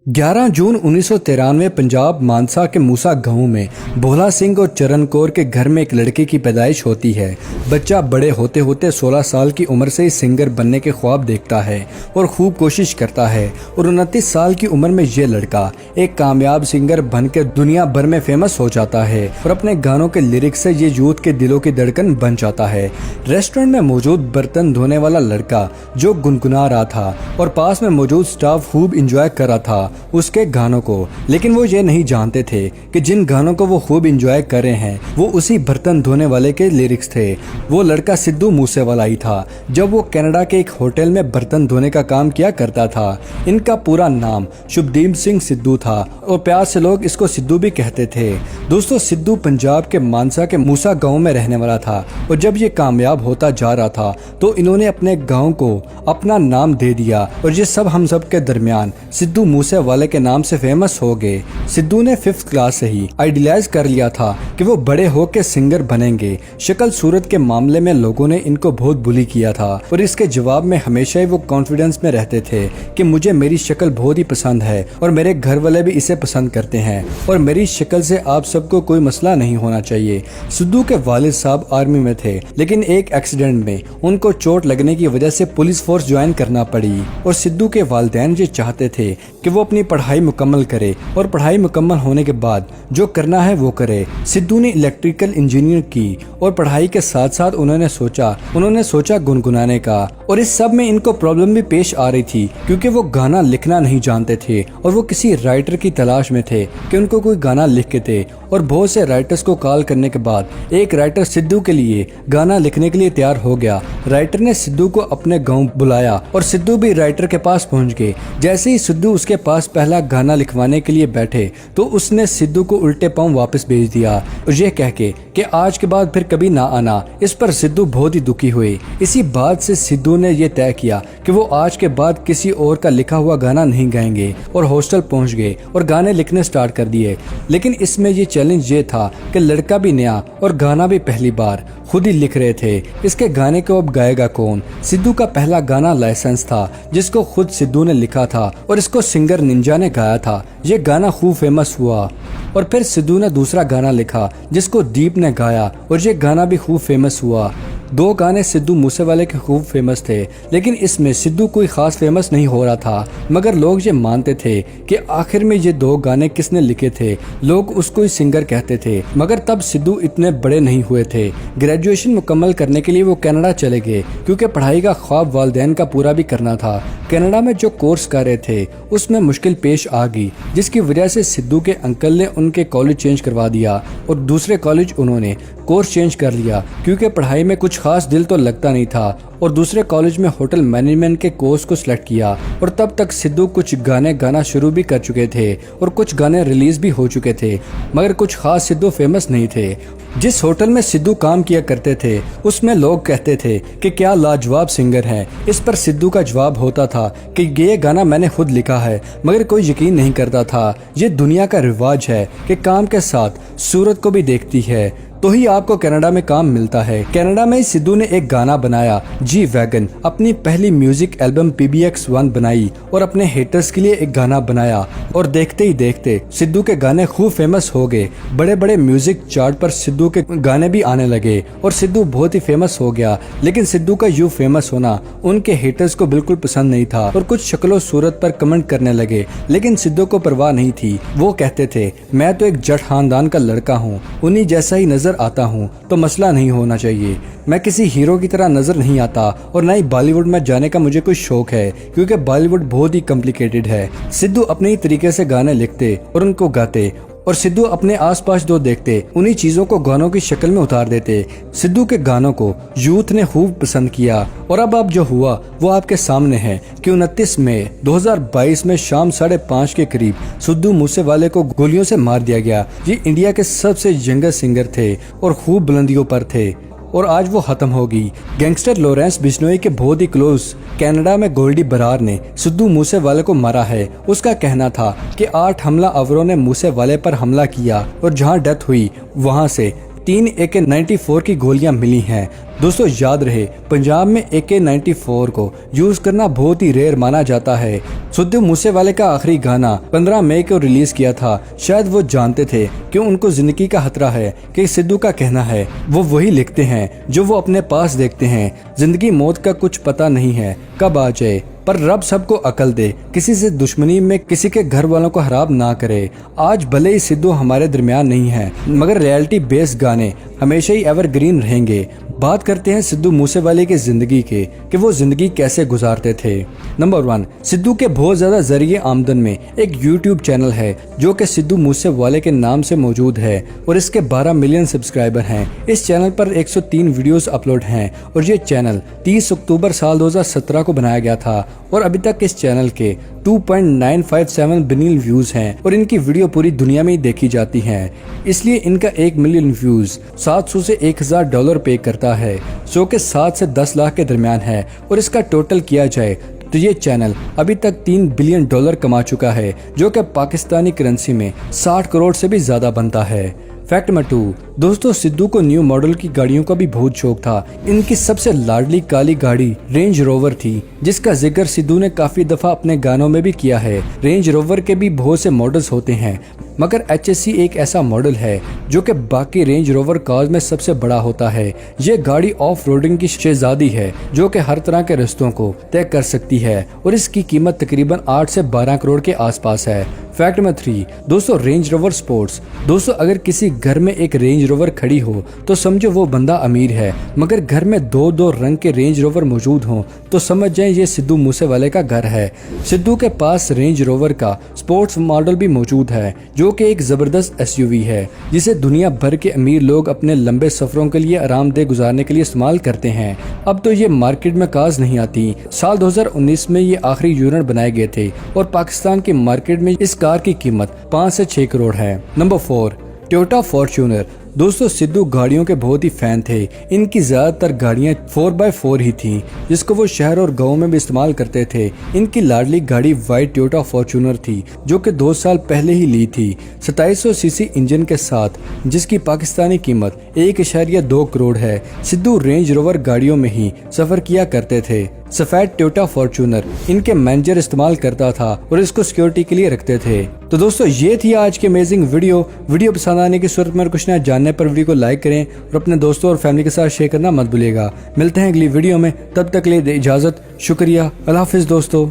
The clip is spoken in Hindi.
11 जून 1993 पंजाब मानसा के मूसा गांव में भोला सिंह और चरण कौर के घर में एक लड़के की पैदाइश होती है। बच्चा बड़े होते होते 16 साल की उम्र से ही सिंगर बनने के ख्वाब देखता है और खूब कोशिश करता है और 29 साल की उम्र में ये लड़का एक कामयाब सिंगर बनकर दुनिया भर में फेमस हो जाता है और अपने गानों के लिरिक्स से ये यूथ के दिलों की धड़कन बन जाता है। रेस्टोरेंट में मौजूद बर्तन धोने वाला लड़का जो गुनगुना रहा था और पास में मौजूद स्टाफ खूब इंजॉय कर रहा था उसके गानों को, लेकिन वो ये नहीं जानते थे कि जिन गानों को वो खूब इंजॉय कर रहे हैं वो उसी बर्तन धोने वाले के लिरिक्स थे। वो लड़का सिद्धू मूसेवाला ही था जब वो कनाडा के एक होटल में बर्तन धोने का काम किया करता था। इनका पूरा नाम शुभदीप सिंह सिद्धू था और प्यार से लोग इसको सिद्धू भी कहते थे। दोस्तों, सिद्धू पंजाब के मानसा के मूसा गांव में रहने वाला था और जब ये कामयाब होता जा रहा था तो इन्होंने अपने गांव को अपना नाम दे दिया और ये सब हम सब के दरमियान सिद्धू मूसेवाले के नाम से फेमस हो गए। सिद्धू ने 5th क्लास से ही आइडियलाइज कर लिया था कि वो बड़े होकर सिंगर बनेंगे। शक्ल सूरत के मामले में लोगों ने इनको बहुत बुली किया था और इसके जवाब में हमेशा ही वो कॉन्फिडेंस में रहते थे कि मुझे मेरी शक्ल बहुत ही पसंद है और मेरे घर वाले भी इसे पसंद करते हैं और मेरी शक्ल से आप सबको कोई मसला नहीं होना चाहिए। सिद्धू के वालिद साहब आर्मी में थे, लेकिन एक एक्सीडेंट में उनको चोट लगने की वजह से पुलिस फोर्स ज्वाइन करना पड़ी और सिद्धू के वालिदैन ये चाहते थे कि वो अपनी पढ़ाई मुकम्मल करे और पढ़ाई मुकम्मल होने के बाद जो करना है वो करे। सिद्धू ने इलेक्ट्रिकल इंजीनियर की और पढ़ाई के साथ साथ उन्होंने सोचा गुनगुनाने का, और इस सब में इनको प्रॉब्लम भी पेश आ रही थी क्योंकि वो गाना लिखना नहीं जानते थे और वो किसी राइटर की तलाश में थे कि उनको कोई गाना लिख के दे। और बहुत से राइटर्स को कॉल करने के बाद एक राइटर सिद्धू के लिए गाना लिखने के लिए तैयार हो गया। राइटर ने सिद्धू को अपने गांव बुलाया और सिद्धू भी राइटर के पास पहुंच गए। जैसे ही सिद्धू उसके पास पहला गाना लिखवाने के लिए बैठे तो उसने सिद्धू को उल्टे पांव वापस भेज दिया और ये कह के कि आज के बाद फिर कभी ना आना। इस पर सिद्धू बहुत ही दुखी हुए। इसी बात से सिद्धू ने यह तय किया कि वो आज के बाद किसी और का लिखा हुआ गाना नहीं गाएंगे और हॉस्टल पहुंच गए और गाने लिखने स्टार्ट कर दिए। लेकिन इसमें ये चैलेंज ये था कि लड़का भी नया और गाना भी पहली बार खुद ही लिख रहे थे। इसके गाने को अब गाएगा कौन? सिद्धू का पहला गाना लाइसेंस था जिसको खुद सिद्धू ने लिखा था और इसको सिंगर निंजा ने गाया था। ये गाना खूब फेमस हुआ और फिर सिद्धू ने दूसरा गाना लिखा जिसको दीप ने गाया और ये गाना भी खूब फेमस हुआ। 2 गाने सिद्धू मूसेवाले के खूब फेमस थे, लेकिन इसमें सिद्धू कोई खास फेमस नहीं हो रहा था, मगर लोग ये मानते थे कि आखिर में ये 2 गाने किसने लिखे थे। लोग उसको ही सिंगर कहते थे, मगर तब सिद्धू इतने बड़े नहीं हुए थे। ग्रेजुएशन मुकम्मल करने के लिए वो कनाडा चले गए क्योंकि पढ़ाई का ख्वाब वालिदैन का पूरा भी करना था। कनाडा में जो कोर्स कर रहे थे उसमें मुश्किल पेश आ गई, जिसकी वजह से सिद्धू के अंकल ने उनके कॉलेज चेंज करवा दिया और दूसरे कॉलेज उन्होंने कोर्स चेंज कर लिया क्योंकि पढ़ाई में कुछ खास दिल तो लगता नहीं था और दूसरे कॉलेज में होटल मैनेजमेंट के कोर्स को सिलेक्ट किया। और तब तक सिद्धू कुछ गाने गाना शुरू भी कर चुके थे और कुछ गाने रिलीज भी हो चुके थे, मगर कुछ खास सिद्धू फेमस नहीं थे। जिस होटल में सिद्धू काम किया करते थे उसमें लोग कहते थे कि क्या लाजवाब सिंगर है। इस पर सिद्धू का जवाब होता था कि ये गाना मैंने खुद लिखा है, मगर कोई यकीन नहीं करता था। ये दुनिया का रिवाज है कि काम के साथ सूरत को भी देखती है तो ही आपको कनाडा में काम मिलता है। कनाडा में सिद्धू ने एक गाना बनाया जी वैगन, अपनी पहली म्यूजिक एल्बम PBX 1 बनाई और अपने हेटर्स के लिए एक गाना बनाया और देखते ही देखते सिद्धू के गाने खूब फेमस हो गए। बड़े बड़े म्यूजिक चार्ट पर सिद्धू के गाने भी आने लगे और सिद्धू बहुत ही फेमस हो गया। लेकिन सिद्धू का यूं फेमस होना उनके हेटर्स को बिल्कुल पसंद नहीं था और कुछ शक्लो सूरत पर कमेंट करने लगे, लेकिन सिद्धू को परवाह नहीं थी। वो कहते थे मैं तो एक जट खानदान का लड़का हूँ, उन्हीं जैसा ही नजर आता हूँ तो मसला नहीं होना चाहिए। मैं किसी हीरो की तरह नजर नहीं आता और न ही बॉलीवुड में जाने का मुझे कोई शौक है क्योंकि बॉलीवुड बहुत ही कॉम्प्लिकेटेड है। सिद्धू अपने ही तरीके से गाने लिखते और उनको गाते और सिद्धू अपने आसपास जो देखते उन्हीं चीजों को गानों की शक्ल में उतार देते। सिद्धू के गानों को यूथ ने खूब पसंद किया और अब जो हुआ वो आपके सामने है कि 29 मई 2022 में शाम 5:30 के करीब सिद्धू मूसेवाले को गोलियों से मार दिया गया। ये इंडिया के सबसे यंगेस्ट सिंगर थे और खूब बुलंदियों पर थे और आज वो खत्म होगी। गैंगस्टर लॉरेंस बिश्नोई के बहुत ही क्लोज कनाडा में गोल्डी बरार ने सिद्धू मूसेवाले को मारा है। उसका कहना था कि 8 हमलावरों ने मूसेवाले पर हमला किया और जहां डेथ हुई वहां से 3 AK-94 की गोलियां मिली हैं। दोस्तों याद रहे, पंजाब में AK-94 को यूज करना बहुत ही रेयर माना जाता है। सिद्धू मूसेवाले का आखिरी गाना 15 मई को रिलीज किया था। शायद वो जानते थे कि उनको जिंदगी का खतरा है कि सिद्धू का कहना है वो वही लिखते हैं जो वो अपने पास देखते हैं। जिंदगी मौत का कुछ पता नहीं है कब आ जाए, पर रब सबको अकल दे। किसी से दुश्मनी में किसी के घर वालों को खराब ना करे। आज भले ही सिद्धू हमारे दरमियान नहीं है, मगर रियलिटी बेस्ड गाने हमेशा ही एवरग्रीन रहेंगे। बात करते हैं सिद्धू मूसेवाले की जिंदगी के कि वो जिंदगी कैसे गुजारते थे। नंबर 1, सिद्धू के बहुत ज्यादा जरिए आमदन में एक यूट्यूब चैनल है जो कि सिद्धू मूसेवाले के नाम से मौजूद है और इसके 12 मिलियन सब्सक्राइबर हैं। इस चैनल पर 103 वीडियोस अपलोड हैं और ये चैनल 30 अक्टूबर साल 2017 को बनाया गया था और अभी तक इस चैनल के 2.957 बिलियन व्यूज हैं और इनकी वीडियो पूरी दुनिया में ही देखी जाती हैं। इसलिए इनका 1 मिलियन व्यूज 700 से $1000 पे करता है, जो कि 7 से 10 लाख के दरमियान है। और इसका टोटल किया जाए तो ये चैनल अभी तक $3 बिलियन कमा चुका है, जो कि पाकिस्तानी करेंसी में 60 करोड़ से भी ज्यादा बनता है। फैक्ट नंबर 2, दोस्तों सिद्धू को न्यू मॉडल की गाड़ियों का भी बहुत शौक था। इनकी सबसे लाडली काली गाड़ी रेंज रोवर थी, जिसका जिक्र सिद्धू ने काफी दफा अपने गानों में भी किया है। रेंज रोवर के भी बहुत से मॉडल्स होते हैं, मगर HSC एक ऐसा मॉडल है जो कि बाकी रेंज रोवर कार्स में सबसे बड़ा होता है। ये गाड़ी ऑफ रोडिंग की शहजादी है जो कि हर तरह के रास्तों को तय कर सकती है और इसकी कीमत तकरीबन 8 से 12 करोड़ के आसपास है। फैक्ट नंबर 3, दोस्तों रेंज रोवर स्पोर्ट्स। दोस्तों अगर किसी घर में एक रेंज रोवर खड़ी हो तो समझो वो बंदा अमीर है, मगर घर में 2 रंग के रेंज रोवर मौजूद हों तो समझ जाएं ये सिद्धू मूसेवाले का घर है। सिद्धू के पास रेंज रोवर का स्पोर्ट्स मॉडल भी मौजूद है जो कि एक जबरदस्त SUV है, जिसे दुनिया भर के अमीर लोग अपने लंबे सफरों के लिए आरामदेह गुजारने के लिए इस्तेमाल करते हैं। अब तो ये मार्केट में काज नहीं आती। साल 2019 में ये आखिरी यूनिट बनाए गए थे और पाकिस्तान की मार्केट में इस कार की कीमत 5 से 6 करोड़ है। Number 4, Toyota Fortuner. दोस्तों सिद्धू गाड़ियों के बहुत ही फैन थे। इनकी ज्यादातर गाड़ियां 4x4 ही थीं, जिसको वो शहर और गाँव में भी इस्तेमाल करते थे। इनकी लाडली गाड़ी वाइट टोयोटा फॉर्च्यूनर थी जो कि 2 साल पहले ही ली थी, 2700 सीसी इंजन के साथ, जिसकी पाकिस्तानी कीमत 1.2 करोड़ है। सिद्धू रेंज रोवर गाड़ियों में ही सफर किया करते थे। सफेद टोयोटा फॉर्च्यूनर इनके मैनेजर इस्तेमाल करता था और इसको सिक्योरिटी के लिए रखते थे। तो दोस्तों ये थी आज की अमेजिंग वीडियो पसंद आने की सूरत में कुछ ना जानने पर वीडियो को लाइक करें और अपने दोस्तों और फैमिली के साथ शेयर करना मत भूलिएगा। मिलते हैं अगली वीडियो में, तब तक के लिए इजाजत। शुक्रिया, अल्लाह हाफिज दोस्तों।